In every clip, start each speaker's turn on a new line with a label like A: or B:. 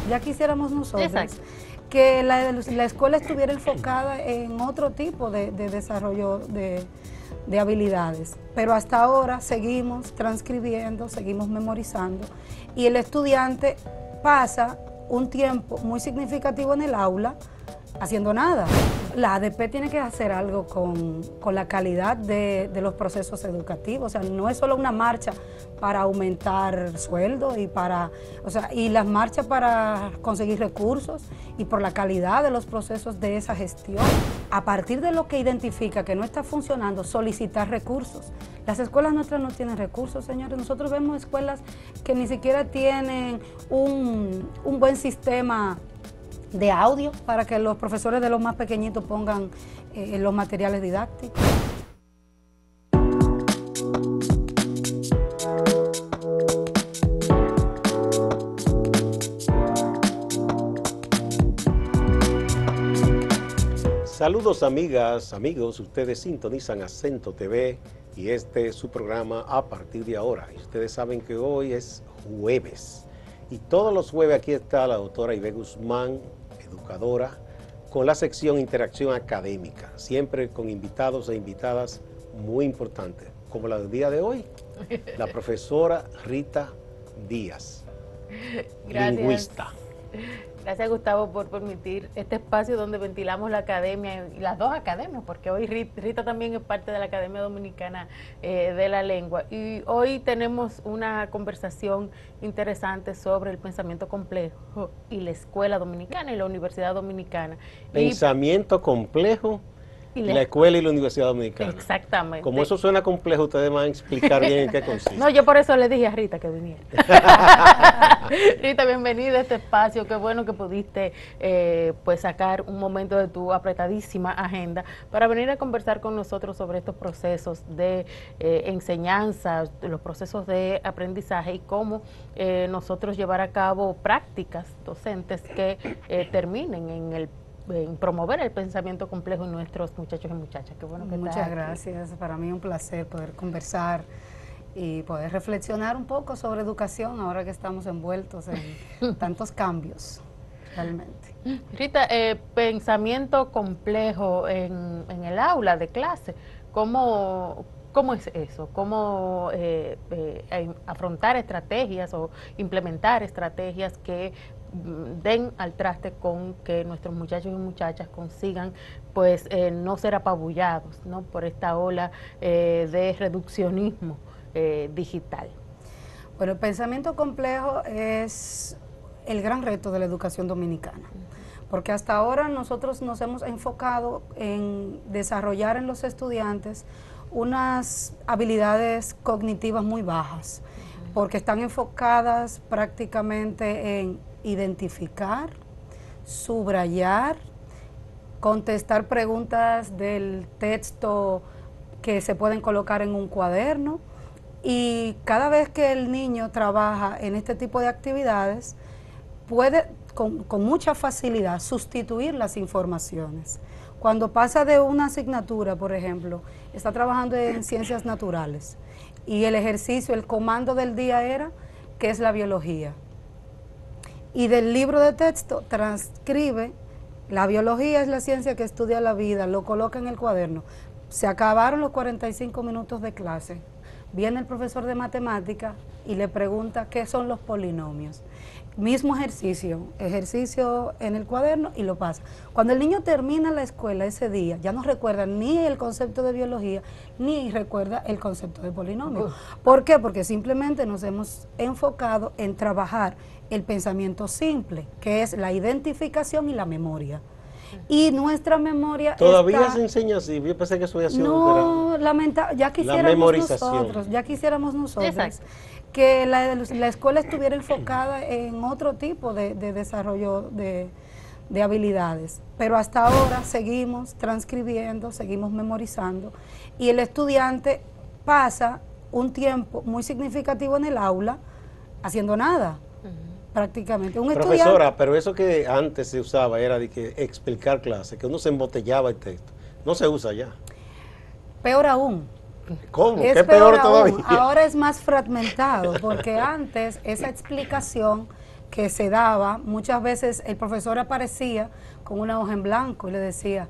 A: Ya quisiéramos nosotros
B: Exacto.
A: que la escuela estuviera enfocada en otro tipo de desarrollo de habilidades, pero hasta ahora seguimos transcribiendo, seguimos memorizando y el estudiante pasa un tiempo muy significativo en el aula haciendo nada. La ADP tiene que hacer algo con la calidad de los procesos educativos, o sea, no es solo una marcha para aumentar sueldo y las marchas para conseguir recursos y por la calidad de los procesos de esa gestión. A partir de lo que identifica que no está funcionando, solicitar recursos. Las escuelas nuestras no tienen recursos, señores. Nosotros vemos escuelas que ni siquiera tienen un buen sistema de audio para que los profesores de los más pequeñitos pongan los materiales didácticos.
C: Saludos amigas, amigos, ustedes sintonizan Acento TV y este es su programa A Partir de Ahora. Y ustedes saben que hoy es jueves y todos los jueves aquí está la doctora Ibe Guzmán, educadora, con la sección Interacción Académica, siempre con invitados e invitadas muy importantes, como la del día de hoy, la profesora Rita Díaz,
B: Gracias.
C: lingüista.
B: Gracias, Gustavo, por permitir este espacio donde ventilamos la academia y las dos academias, porque hoy Rita también es parte de la Academia Dominicana de la Lengua. Y hoy tenemos una conversación interesante sobre el pensamiento complejo y la escuela dominicana y la Universidad Dominicana.
C: Pensamiento complejo
B: y
C: la escuela y la Universidad Dominicana.
B: Exactamente.
C: Como eso suena complejo, ustedes van a explicar bien en qué consiste.
B: No, yo por eso le dije a Rita que viniera. Rita, bienvenida a este espacio. Qué bueno que pudiste pues sacar un momento de tu apretadísima agenda para venir a conversar con nosotros sobre estos procesos de enseñanza, los procesos de aprendizaje y cómo nosotros llevar a cabo prácticas docentes que terminen en promover el pensamiento complejo en nuestros muchachos y muchachas. Qué bueno que
A: Muchas
B: estás aquí.
A: gracias, para mí es un placer poder conversar y poder reflexionar un poco sobre educación ahora que estamos envueltos en tantos cambios, realmente.
B: Rita, pensamiento complejo en el aula de clase, ¿cómo es eso? ¿Cómo afrontar estrategias o implementar estrategias que den al traste con que nuestros muchachos y muchachas consigan pues no ser apabullados, ¿no?, por esta ola de reduccionismo digital?
A: Bueno, el pensamiento complejo es el gran reto de la educación dominicana, porque hasta ahora nosotros nos hemos enfocado en desarrollar en los estudiantes unas habilidades cognitivas muy bajas, porque están enfocadas prácticamente en identificar, subrayar, contestar preguntas del texto que se pueden colocar en un cuaderno, y cada vez que el niño trabaja en este tipo de actividades puede con mucha facilidad sustituir las informaciones. Cuando pasa de una asignatura, por ejemplo, está trabajando en ciencias naturales y el ejercicio, el comando del día era ¿qué es la biología? Y del libro de texto transcribe, la biología es la ciencia que estudia la vida, lo coloca en el cuaderno. Se acabaron los 45 minutos de clase. Viene el profesor de matemática y le pregunta qué son los polinomios. Mismo ejercicio en el cuaderno y lo pasa. Cuando el niño termina la escuela ese día, ya no recuerda ni el concepto de biología, ni recuerda el concepto de polinomio. ¿Por qué? Porque simplemente nos hemos enfocado en trabajar el pensamiento simple, que es la identificación y la memoria. Y nuestra memoria
C: ¿Todavía
A: está,
C: se enseña así? Yo pensé que eso había sido
A: no, ya quisiéramos nosotros
B: Exacto.
A: que la escuela estuviera enfocada en otro tipo de desarrollo de habilidades, pero hasta ahora seguimos transcribiendo, seguimos memorizando y el estudiante pasa un tiempo muy significativo en el aula haciendo nada. Prácticamente.
C: Profesora, pero eso que antes se usaba era de que explicar clases, que uno se embotellaba el texto. No se usa ya.
A: Peor aún.
C: ¿Cómo?
A: Es
C: ¿Qué peor todavía?
A: Ahora es más fragmentado, porque antes esa explicación que se daba, muchas veces el profesor aparecía con una hoja en blanco y le decía,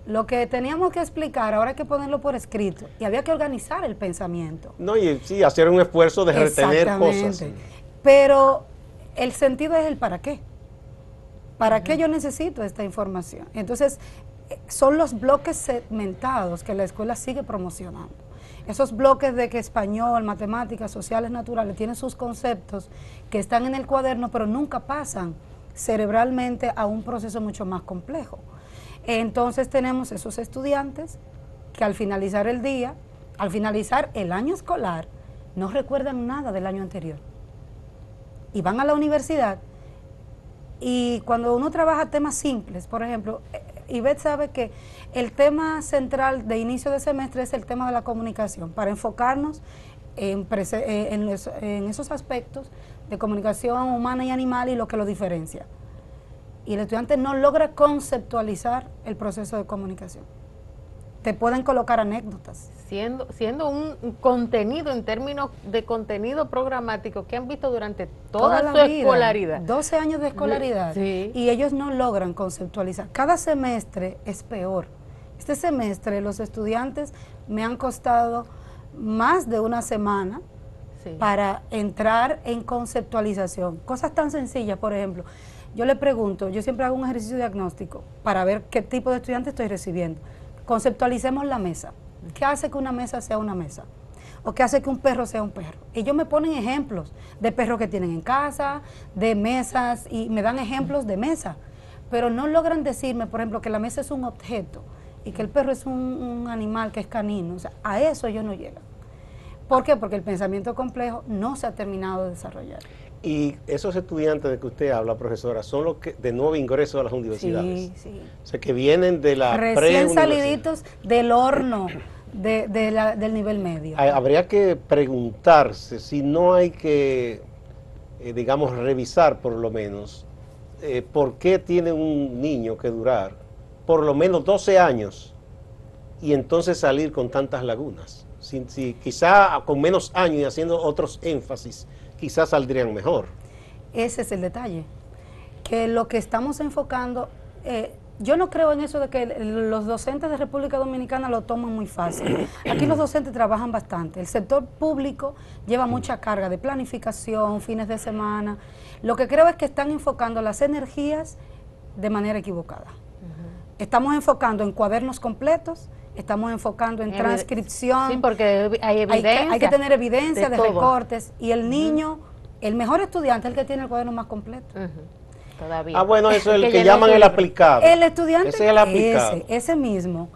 A: lo que teníamos que explicar, ahora hay que ponerlo por escrito, y había que organizar el pensamiento.
C: No, y sí, hacer un esfuerzo de retener cosas.
A: Pero el sentido es el para qué. ¿Para qué yo necesito esta información? Entonces, son los bloques segmentados que la escuela sigue promocionando. Esos bloques de que español, matemáticas, sociales, naturales, tienen sus conceptos que están en el cuaderno, pero nunca pasan cerebralmente a un proceso mucho más complejo. Entonces tenemos esos estudiantes que al finalizar el día, al finalizar el año escolar, no recuerdan nada del año anterior. Y van a la universidad y cuando uno trabaja temas simples, por ejemplo, Ivette sabe que el tema central de inicio de semestre es el tema de la comunicación, para enfocarnos en esos aspectos de comunicación humana y animal y lo que lo diferencia. Y el estudiante no logra conceptualizar el proceso de comunicación. Te pueden colocar anécdotas.
B: Siendo un contenido, en términos de contenido programático, que han visto durante toda su escolaridad.
A: 12 años de escolaridad.
B: Sí.
A: Y ellos no logran conceptualizar. Cada semestre es peor. Este semestre los estudiantes me han costado más de una semana para entrar en conceptualización. Cosas tan sencillas, por ejemplo, yo le pregunto, yo siempre hago un ejercicio diagnóstico para ver qué tipo de estudiante estoy recibiendo. Conceptualicemos la mesa. ¿Qué hace que una mesa sea una mesa? ¿O qué hace que un perro sea un perro? Ellos me ponen ejemplos de perros que tienen en casa, de mesas, y me dan ejemplos de mesa, pero no logran decirme, por ejemplo, que la mesa es un objeto y que el perro es un animal que es canino. O sea, a eso ellos no llegan. ¿Por qué? Porque el pensamiento complejo no se ha terminado de desarrollar.
C: Y esos estudiantes de que usted habla, profesora, son los que de nuevo ingreso a las universidades.
A: Sí, sí.
C: O sea, que vienen de la
A: recién saliditos del horno del nivel medio.
C: Habría que preguntarse si no hay que, digamos, revisar por lo menos por qué tiene un niño que durar por lo menos 12 años y entonces salir con tantas lagunas. Si quizá con menos años y haciendo otros énfasis, quizás saldrían mejor. Ese
A: es el detalle, que lo que estamos enfocando, yo no creo en eso de que los docentes de República Dominicana lo toman muy fácil. Aquí los docentes trabajan bastante, el sector público lleva mucha carga de planificación, fines de semana. Lo que creo es que están enfocando las energías de manera equivocada. Estamos enfocando en cuadernos completos, estamos enfocando en transcripción.
B: Sí, porque hay evidencia.
A: Hay que tener evidencia de recortes. Y el niño, el mejor estudiante es el que tiene el cuaderno más completo.
B: Todavía.
C: Ah, bueno, eso es el que llaman el aplicado.
A: El estudiante,
C: ese es el aplicado.
A: Ese mismo,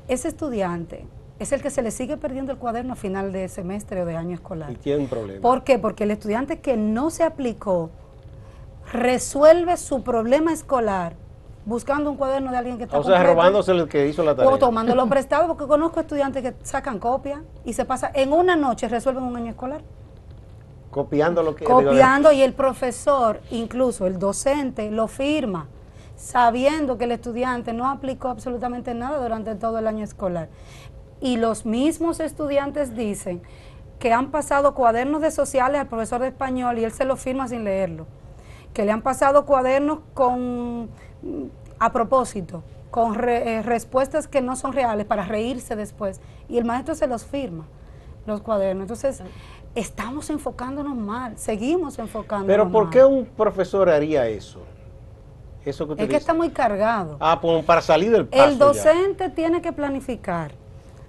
A: ese estudiante es el que se le sigue perdiendo el cuaderno a final de semestre o de año escolar.
C: Y tiene un problema.
A: ¿Por qué? Porque el estudiante que no se aplicó resuelve su problema escolar buscando un cuaderno de alguien que está
C: completo. O sea, robándose el que hizo la tarea.
A: O tomándolo prestado, porque conozco estudiantes que sacan copia y se pasa, en una noche resuelven un año escolar.
C: Copiando lo que...
A: Copiando, y el profesor, incluso el docente, lo firma, sabiendo que el estudiante no aplicó absolutamente nada durante todo el año escolar. Y los mismos estudiantes dicen que han pasado cuadernos de sociales al profesor de español y él se lo firma sin leerlo. Que le han pasado cuadernos a propósito, con respuestas que no son reales para reírse después. Y el maestro se los firma, los cuadernos. Entonces, estamos enfocándonos mal, seguimos enfocándonos mal.
C: Pero ¿por qué un profesor haría eso? Eso que usted
A: dice. Que está muy cargado.
C: Ah, pues para salir del paso.
A: El docente tiene que planificar,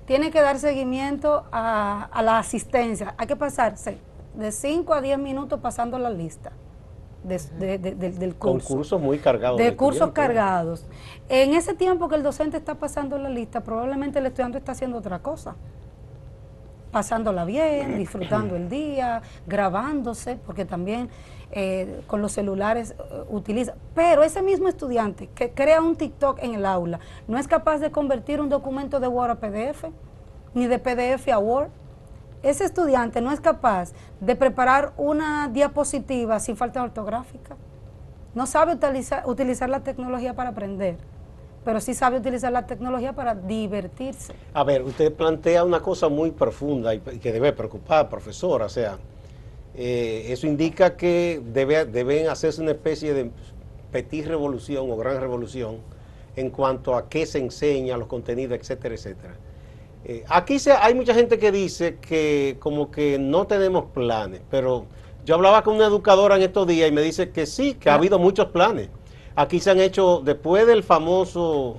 A: tiene que dar seguimiento a la asistencia. Hay que pasarse de 5 a 10 minutos pasando la lista del curso.
C: Con cursos muy cargados.
A: De cursos cargados. En ese tiempo que el docente está pasando la lista, probablemente el estudiante está haciendo otra cosa. Pasándola bien, disfrutando el día, grabándose, porque también con los celulares utiliza. Pero ese mismo estudiante que crea un TikTok en el aula, no es capaz de convertir un documento de Word a PDF, ni de PDF a Word. Ese estudiante no es capaz de preparar una diapositiva sin falta ortográfica. No sabe utilizar la tecnología para aprender, pero sí sabe utilizar la tecnología para divertirse.
C: A ver, usted plantea una cosa muy profunda y que debe preocupar, profesora. O sea, Eso indica que deben hacerse una especie de petit revolución o gran revolución en cuanto a qué se enseña, los contenidos, etcétera, etcétera. Aquí hay mucha gente que dice que como que no tenemos planes, pero yo hablaba con una educadora en estos días y me dice que sí, que ha habido muchos planes. Aquí se han hecho, después del famoso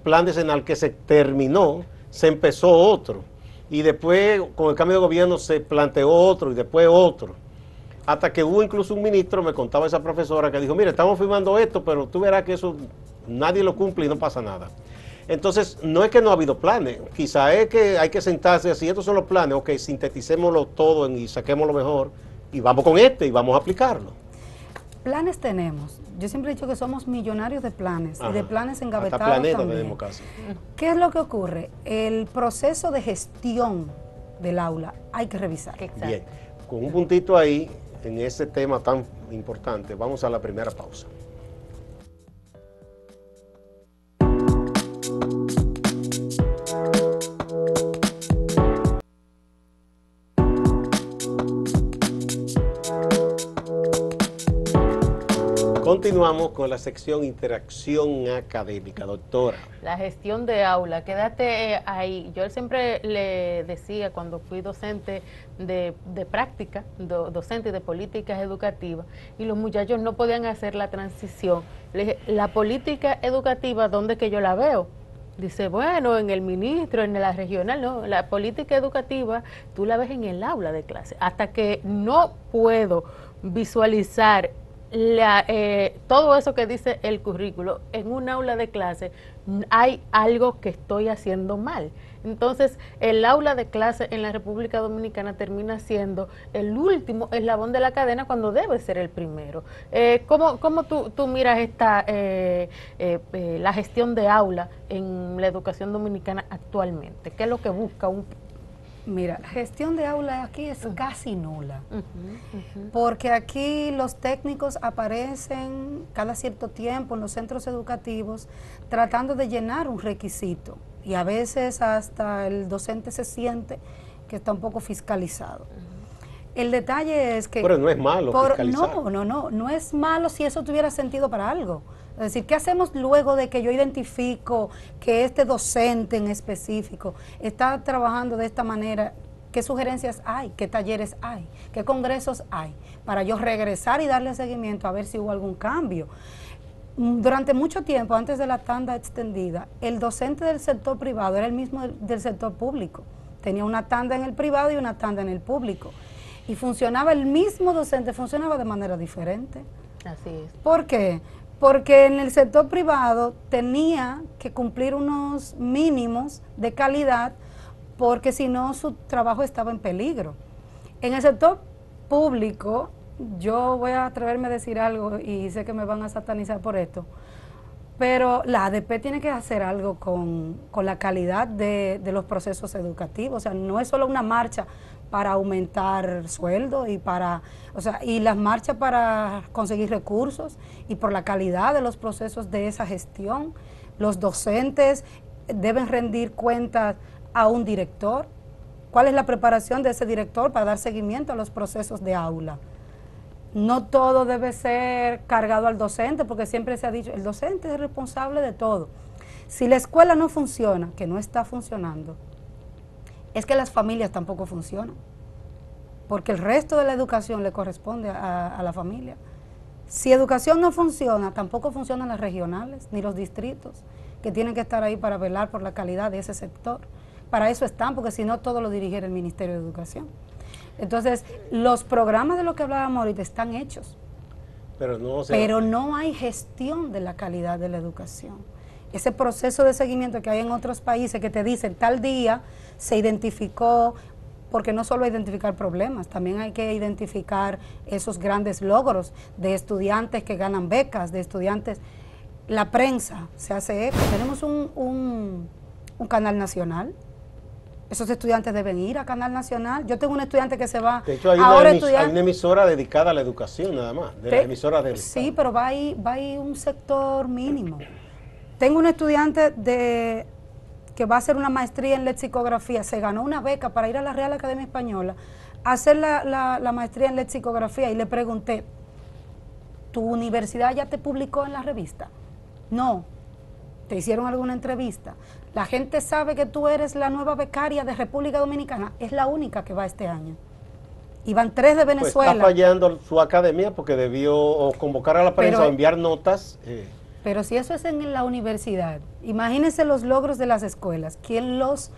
C: plan decenal que se terminó, se empezó otro. Y después, con el cambio de gobierno, se planteó otro y después otro. Hasta que hubo incluso un ministro, me contaba esa profesora, que dijo, mire, estamos firmando esto, pero tú verás que eso nadie lo cumple y no pasa nada. Entonces, no es que no ha habido planes, quizá es que hay que sentarse así, estos son los planes, ok, sinteticémoslo todo y saquemos lo mejor, y vamos con y vamos a aplicarlo.
A: Planes tenemos. Yo siempre he dicho que somos millonarios de planes. Ajá. Y de planes engavetados
C: hasta planeta
A: también.
C: Tenemos casi.
A: ¿Qué es lo que ocurre? El proceso de gestión del aula hay que revisar.
B: Exacto.
C: Bien, con un puntito ahí, en ese tema tan importante, vamos a la primera pausa. Continuamos con la sección Interacción Académica, doctora.
B: La gestión de aula, quédate ahí. Yo siempre le decía cuando fui docente de práctica, docente de políticas educativas, y los muchachos no podían hacer la transición. Le dije, la política educativa, ¿dónde que yo la veo? Dice, bueno, en el ministro, en la regional, no, la política educativa tú la ves en el aula de clase. Hasta que no puedo visualizar todo eso que dice el currículo en un aula de clase, hay algo que estoy haciendo mal. Entonces, el aula de clase en la República Dominicana termina siendo el último eslabón de la cadena cuando debe ser el primero. ¿Cómo tú miras la gestión de aula en la educación dominicana actualmente? ¿Qué es lo que busca un...
A: Mira, gestión de aula aquí es casi nula, porque aquí los técnicos aparecen cada cierto tiempo en los centros educativos tratando de llenar un requisito y a veces hasta el docente se siente que está un poco fiscalizado. El detalle es que...
C: Pero no es malo fiscalizar.
A: No es malo si eso tuviera sentido para algo. Es decir, ¿qué hacemos luego de que yo identifico que este docente en específico está trabajando de esta manera? ¿Qué sugerencias hay? ¿Qué talleres hay? ¿Qué congresos hay? Para yo regresar y darle seguimiento a ver si hubo algún cambio. Durante mucho tiempo, antes de la tanda extendida, el docente del sector privado era el mismo del sector público. Tenía una tanda en el privado y una tanda en el público. Y funcionaba el mismo docente, funcionaba de manera diferente.
B: Así es.
A: ¿Por qué? Porque en el sector privado tenía que cumplir unos mínimos de calidad porque si no su trabajo estaba en peligro. En el sector público, yo voy a atreverme a decir algo y sé que me van a satanizar por esto, pero la ADP tiene que hacer algo con la calidad de los procesos educativos. O sea, no es solo una marcha para aumentar sueldo y las marchas para conseguir recursos y por la calidad de los procesos de esa gestión. Los docentes deben rendir cuentas a un director. ¿Cuál es la preparación de ese director para dar seguimiento a los procesos de aula? No todo debe ser cargado al docente, porque siempre se ha dicho, el docente es responsable de todo. Si la escuela no funciona, que no está funcionando, es que las familias tampoco funcionan, porque el resto de la educación le corresponde a la familia. Si educación no funciona, tampoco funcionan las regionales, ni los distritos, que tienen que estar ahí para velar por la calidad de ese sector. Para eso están, porque si no, todo lo dirigiera el Ministerio de Educación. Entonces, los programas de los que hablábamos ahorita están hechos, pero no hay gestión de la calidad de la educación. Ese proceso de seguimiento que hay en otros países que te dicen tal día se identificó, porque no solo identificar problemas, también hay que identificar esos grandes logros de estudiantes que ganan becas, de estudiantes. La prensa se hace eco. Tenemos un canal nacional. Esos estudiantes deben ir a Canal Nacional. Yo tengo un estudiante que se va...
C: De hecho, hay una emisora dedicada a la educación nada más, de las emisoras del
A: Sí, pero va ahí un sector mínimo. Tengo un estudiante que va a hacer una maestría en lexicografía, se ganó una beca para ir a la Real Academia Española hacer la maestría en lexicografía y le pregunté, ¿tu universidad ya te publicó en la revista? No. ¿Te hicieron alguna entrevista? La gente sabe que tú eres la nueva becaria de República Dominicana. Es la única que va este año. Y van 3 de Venezuela.
C: Pues está fallando su academia porque debió o convocar a la prensa o enviar notas.
A: Pero si eso es en la universidad, imagínense los logros de las escuelas. ¿Quién los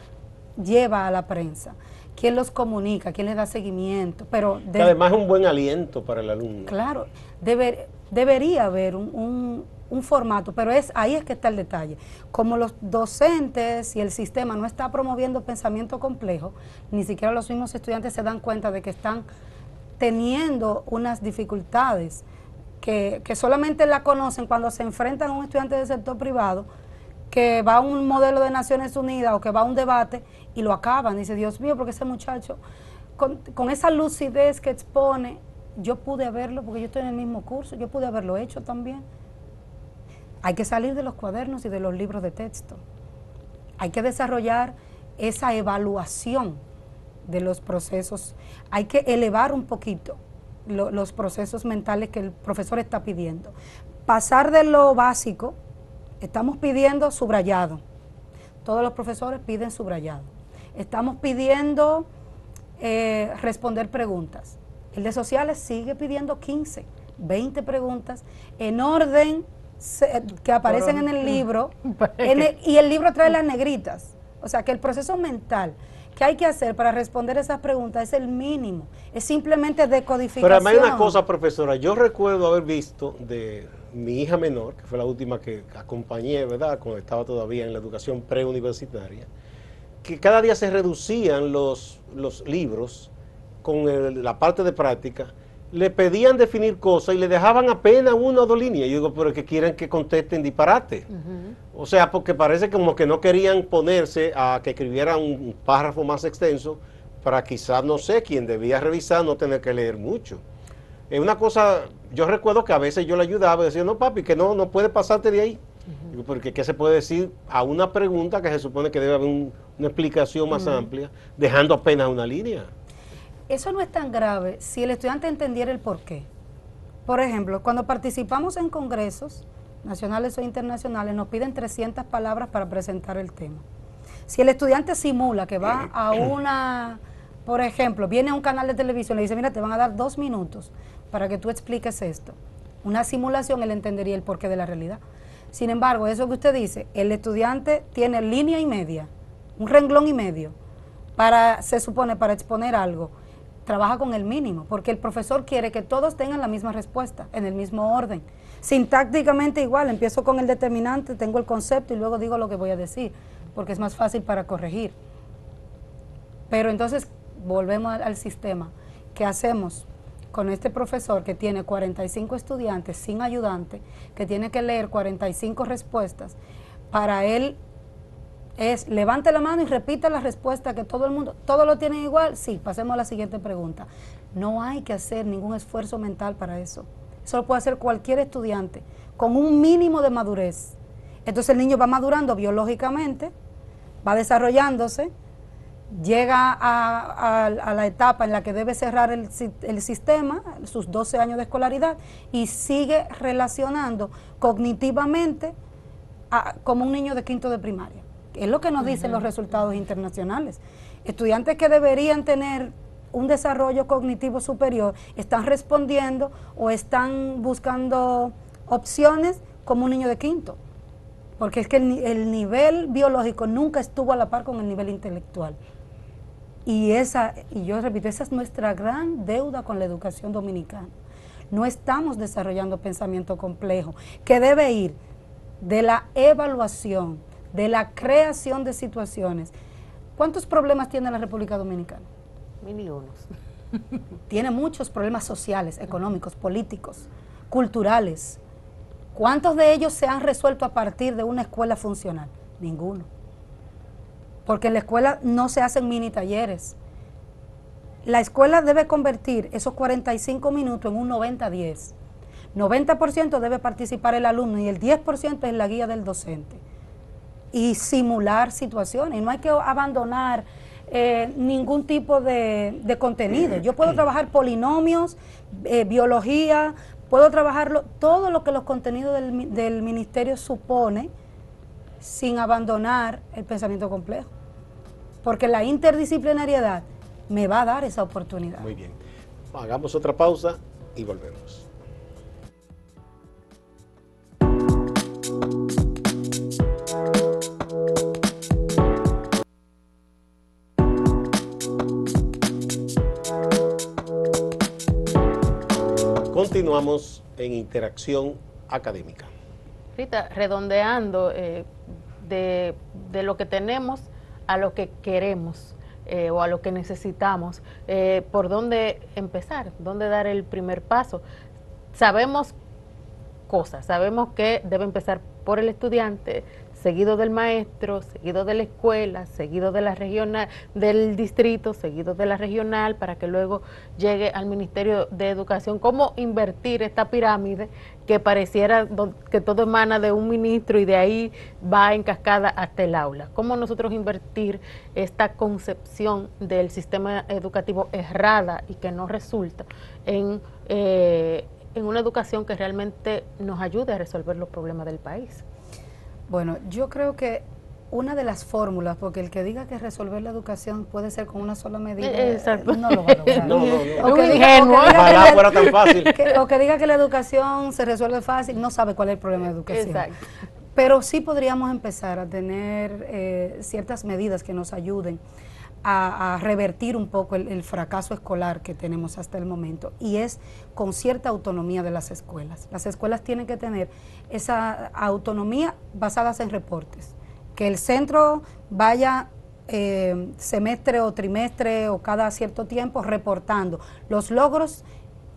A: lleva a la prensa? ¿Quién los comunica? ¿Quién les da seguimiento? Pero
C: que además es un buen aliento para el alumno.
A: Claro, debería haber un formato, pero ahí es que está el detalle. Como los docentes y el sistema no está promoviendo pensamiento complejo, ni siquiera los mismos estudiantes se dan cuenta de que están teniendo unas dificultades que solamente la conocen cuando se enfrentan a un estudiante del sector privado que va a un modelo de Naciones Unidas o que va a un debate y lo acaban. Dice, Dios mío, porque ese muchacho, con esa lucidez que expone, yo pude haberlo, porque yo estoy en el mismo curso, yo pude haberlo hecho también. Hay que salir de los cuadernos y de los libros de texto. Hay que desarrollar esa evaluación de los procesos. Hay que elevar un poquito los procesos mentales que el profesor está pidiendo. Pasar de lo básico, estamos pidiendo subrayado. Todos los profesores piden subrayado. Estamos pidiendo responder preguntas. El de sociales sigue pidiendo 15, 20 preguntas en orden que aparecen en el libro, y el libro trae las negritas. O sea que el proceso mental que hay que hacer para responder esas preguntas es el mínimo, es simplemente decodificación.
C: Pero además hay una cosa, profesora, yo recuerdo haber visto de mi hija menor, que fue la última que acompañé, ¿verdad?, cuando estaba todavía en la educación preuniversitaria, que cada día se reducían los libros con la parte de práctica. Le pedían definir cosas y le dejaban apenas 1 o 2 líneas. Yo digo, pero que quieren que contesten disparate. O sea, porque parece como que no querían ponerse a que escribieran un párrafo más extenso para quizás, no sé, quien debía revisar no tener que leer mucho. Es una cosa, yo recuerdo que a veces yo le ayudaba y decía, no papi, que no puede pasarte de ahí. Digo, porque ¿qué se puede decir a una pregunta que se supone que debe haber una explicación más amplia, dejando apenas 1 línea?
A: Eso no es tan grave si el estudiante entendiera el porqué. Por ejemplo, cuando participamos en congresos nacionales o internacionales, nos piden 300 palabras para presentar el tema. Si el estudiante simula que va a por ejemplo, viene a un canal de televisión y le dice, mira, te van a dar 2 minutos para que tú expliques esto. Una simulación, él entendería el porqué de la realidad. Sin embargo, eso que usted dice, el estudiante tiene línea y media, un renglón y medio, se supone, para exponer algo. Trabaja con el mínimo, porque el profesor quiere que todos tengan la misma respuesta, en el mismo orden. Sintácticamente igual, empiezo con el determinante, tengo el concepto y luego digo lo que voy a decir, porque es más fácil para corregir. Pero entonces, volvemos al sistema. ¿Qué hacemos con este profesor que tiene 45 estudiantes sin ayudante, que tiene que leer 45 respuestas? Para él es levante la mano y repita la respuesta que todo el mundo, ¿todos lo tienen igual? Sí, pasemos a la siguiente pregunta. No hay que hacer ningún esfuerzo mental para eso. Eso lo puede hacer cualquier estudiante con un mínimo de madurez. Entonces el niño va madurando biológicamente, va desarrollándose, llega a la etapa en la que debe cerrar el sistema, sus 12 años de escolaridad, y sigue relacionando cognitivamente como un niño de 5º de primaria. Es lo que nos dicen los resultados internacionales. Estudiantes que deberían tener un desarrollo cognitivo superior están respondiendo o están buscando opciones como un niño de 5º, porque es que el nivel biológico nunca estuvo a la par con el nivel intelectual. Y yo repito, esa es nuestra gran deuda con la educación dominicana. No estamos desarrollando pensamiento complejo, que debe ir de la evaluación, de la creación de situaciones. ¿Cuántos problemas tiene la República Dominicana?
B: Mil y unos.
A: Tiene muchos problemas sociales, económicos, políticos, culturales. ¿Cuántos de ellos se han resuelto a partir de una escuela funcional? Ninguno. Porque en la escuela no se hacen mini talleres. La escuela debe convertir esos 45 minutos en un 90-10. 90% debe participar el alumno y el 10% es la guía del docente. Y simular situaciones. No hay que abandonar ningún tipo de contenido. Yo puedo trabajar polinomios, biología, puedo trabajarlo, todo lo que los contenidos del ministerio supone, sin abandonar el pensamiento complejo. Porque la interdisciplinariedad me va a dar esa oportunidad.
C: Muy bien. Hagamos otra pausa y volvemos. Continuamos en interacción académica.
B: Rita, redondeando de lo que tenemos a lo que queremos o a lo que necesitamos, ¿por dónde empezar? ¿Dónde dar el primer paso? Sabemos cosas, sabemos que debe empezar por el estudiante, seguido del maestro, seguido de la escuela, seguido de la regional, del distrito, seguido de la regional, para que luego llegue al Ministerio de Educación. ¿Cómo invertir esta pirámide que pareciera que todo emana de un ministro y de ahí va en cascada hasta el aula? ¿Cómo nosotros invertir esta concepción del sistema educativo errada y que no resulta en una educación que realmente nos ayude a resolver los problemas del país?
A: Bueno, yo creo que una de las fórmulas, porque el que diga que resolver la educación puede ser con una sola medida, no lo va a lograr.
C: No.
A: O que diga
C: Ojalá fuera tan fácil.
A: O que diga que la educación se resuelve fácil, no sabe cuál es el problema de educación.
B: Exacto.
A: Pero sí podríamos empezar a tener ciertas medidas que nos ayuden a revertir un poco el fracaso escolar que tenemos hasta el momento, y es con cierta autonomía de las escuelas. Las escuelas tienen que tener esa autonomía basadas en reportes, que el centro vaya semestre o trimestre o cada cierto tiempo reportando los logros,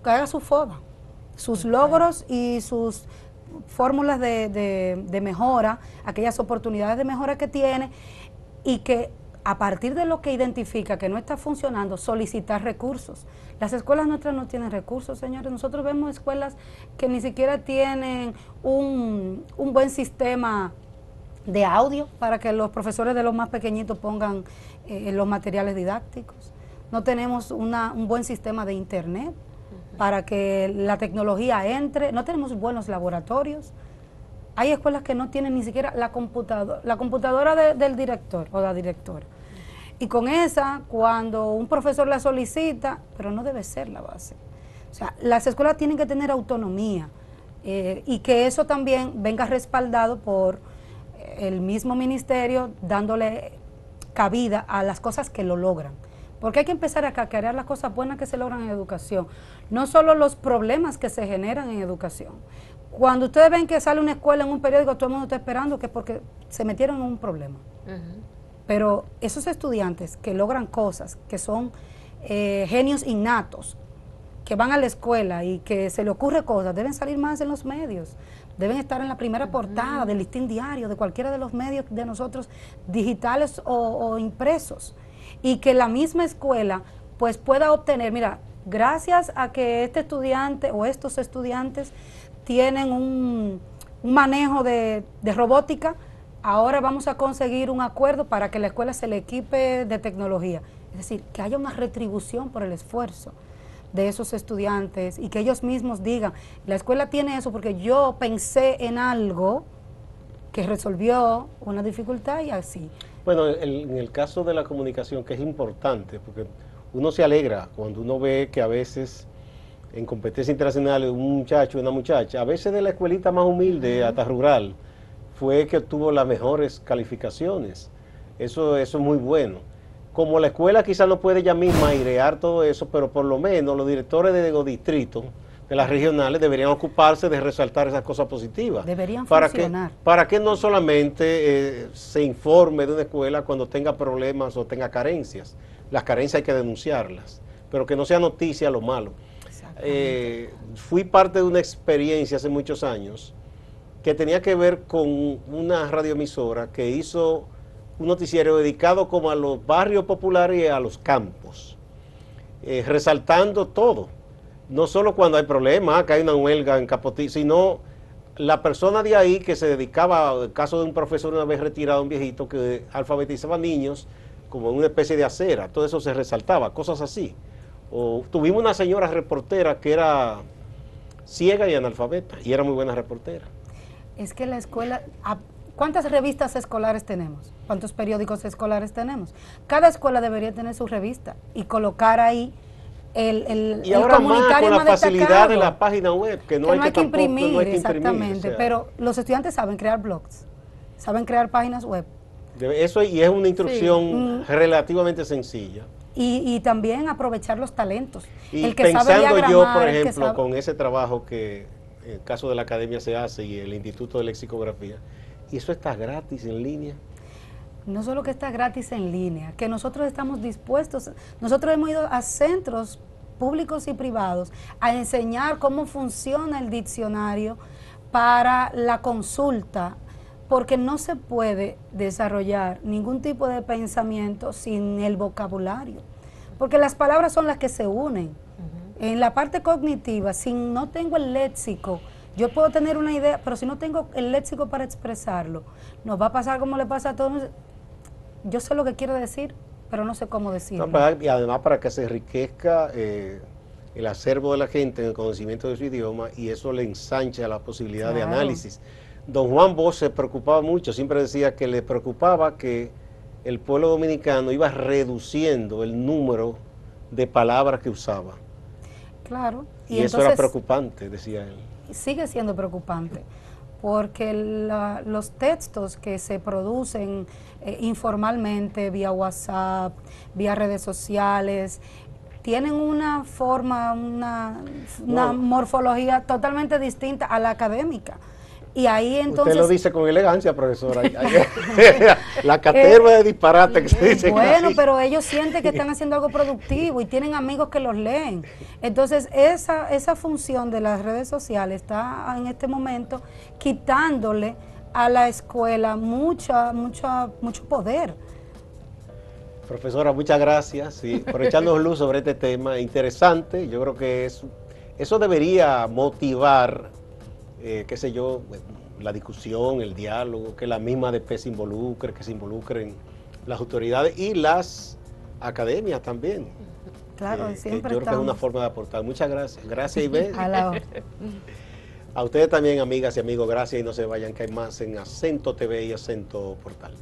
A: que haga su FODA, sus logros y sus fórmulas de mejora, aquellas oportunidades de mejora que tiene, y que a partir de lo que identifica que no está funcionando, solicitar recursos. Las escuelas nuestras no tienen recursos, señores. Nosotros vemos escuelas que ni siquiera tienen un buen sistema de audio para que los profesores de los más pequeñitos pongan los materiales didácticos. No tenemos un buen sistema de internet para que la tecnología entre. No tenemos buenos laboratorios. Hay escuelas que no tienen ni siquiera la computadora del director o la directora. Y con esa, cuando un profesor la solicita, pero no debe ser la base. O sea, las escuelas tienen que tener autonomía y que eso también venga respaldado por el mismo ministerio, dándole cabida a las cosas que lo logran. Porque hay que empezar a cacarear las cosas buenas que se logran en educación, no solo los problemas que se generan en educación. Cuando ustedes ven que sale una escuela en un periódico, todo el mundo está esperando que porque se metieron en un problema. Pero esos estudiantes que logran cosas, que son genios innatos, que van a la escuela y que se le ocurre cosas, deben salir más en los medios, deben estar en la primera portada del Listín Diario, de cualquiera de los medios de nosotros, digitales o impresos, y que la misma escuela pues pueda obtener, mira, gracias a que este estudiante o estos estudiantes tienen un manejo de robótica, ahora vamos a conseguir un acuerdo para que la escuela se le equipe de tecnología. Es decir, que haya una retribución por el esfuerzo de esos estudiantes y que ellos mismos digan, la escuela tiene eso porque yo pensé en algo que resolvió una dificultad y así.
C: Bueno, en el caso de la comunicación, que es importante, porque uno se alegra cuando uno ve que a veces en competencia internacional un muchacho, una muchacha, a veces de la escuelita más humilde hasta rural, fue que obtuvo las mejores calificaciones. Eso es muy bueno. Como la escuela quizás no puede ella misma airear todo eso, pero por lo menos los directores de los distritos, de las regionales, deberían ocuparse de resaltar esas cosas positivas.
A: Deberían funcionar.
C: Para que no solamente se informe de una escuela cuando tenga problemas o tenga carencias. Las carencias hay que denunciarlas, pero que no sea noticia lo malo. Fui parte de una experiencia hace muchos años que tenía que ver con una radioemisora que hizo un noticiero dedicado como a los barrios populares y a los campos, resaltando todo, no solo cuando hay problemas, que hay una huelga en Capotí, sino la persona de ahí que se dedicaba, el caso de un profesor una vez retirado, un viejito que alfabetizaba niños, como una especie de acera, todo eso se resaltaba, cosas así. O tuvimos una señora reportera que era ciega y analfabeta, y era muy buena reportera.
A: Es que la escuela, ¿cuántas revistas escolares tenemos? ¿Cuántos periódicos escolares tenemos? Cada escuela debería tener su revista y colocar ahí
C: y ahora
A: comunitario
C: más con la facilidad
A: destacado,
C: de la página web, que no hay que
A: imprimir,
C: no hay que
A: exactamente,
C: imprimir, o sea,
A: pero los estudiantes saben crear blogs, saben crear páginas web.
C: Eso, y es una instrucción
A: Sí.
C: relativamente sencilla.
A: Y también aprovechar los talentos.
C: Y
A: el que sabe
C: pensando yo,
A: diagramar,
C: por
A: el que
C: ejemplo,
A: sabe-
C: con ese trabajo que en el caso de la academia se hace y el Instituto de Lexicografía, y eso está gratis en línea.
A: No solo que está gratis en línea, que nosotros estamos dispuestos, nosotros hemos ido a centros públicos y privados a enseñar cómo funciona el diccionario para la consulta, porque no se puede desarrollar ningún tipo de pensamiento sin el vocabulario, porque las palabras son las que se unen. En la parte cognitiva, si no tengo el léxico, yo puedo tener una idea, pero si no tengo el léxico para expresarlo, nos va a pasar como le pasa a todos. Yo sé lo que quiero decir, pero no sé cómo decirlo.
C: No, y además para que se enriquezca el acervo de la gente en el conocimiento de su idioma, y eso le ensancha la posibilidad de
A: Claro.
C: análisis. Don Juan Bosch se preocupaba mucho, siempre decía que le preocupaba que el pueblo dominicano iba reduciendo el número de palabras que usaba.
A: Claro.
C: Y eso era preocupante, decía él.
A: Sigue siendo preocupante, porque los textos que se producen informalmente vía WhatsApp, vía redes sociales, tienen una forma, una morfología totalmente distinta a la académica. Y ahí entonces...
C: Usted lo dice con elegancia, profesora. La caterva de disparate que se dice.
A: Bueno,
C: así.
A: pero ellos sienten que están haciendo algo productivo y tienen amigos que los leen. Entonces, esa función de las redes sociales está en este momento quitándole a la escuela mucho poder.
C: Profesora, muchas gracias por echarnos luz sobre este tema interesante. Yo creo que eso debería motivar, qué sé yo, la discusión, el diálogo, que la misma ADP se involucre, que se involucren las autoridades y las academias también.
A: Claro, siempre
C: yo creo que es una forma de aportar. Muchas gracias. Gracias, Ivette. A ustedes también, amigas y amigos, gracias, y no se vayan, que hay más en Acento TV y Acento Portal.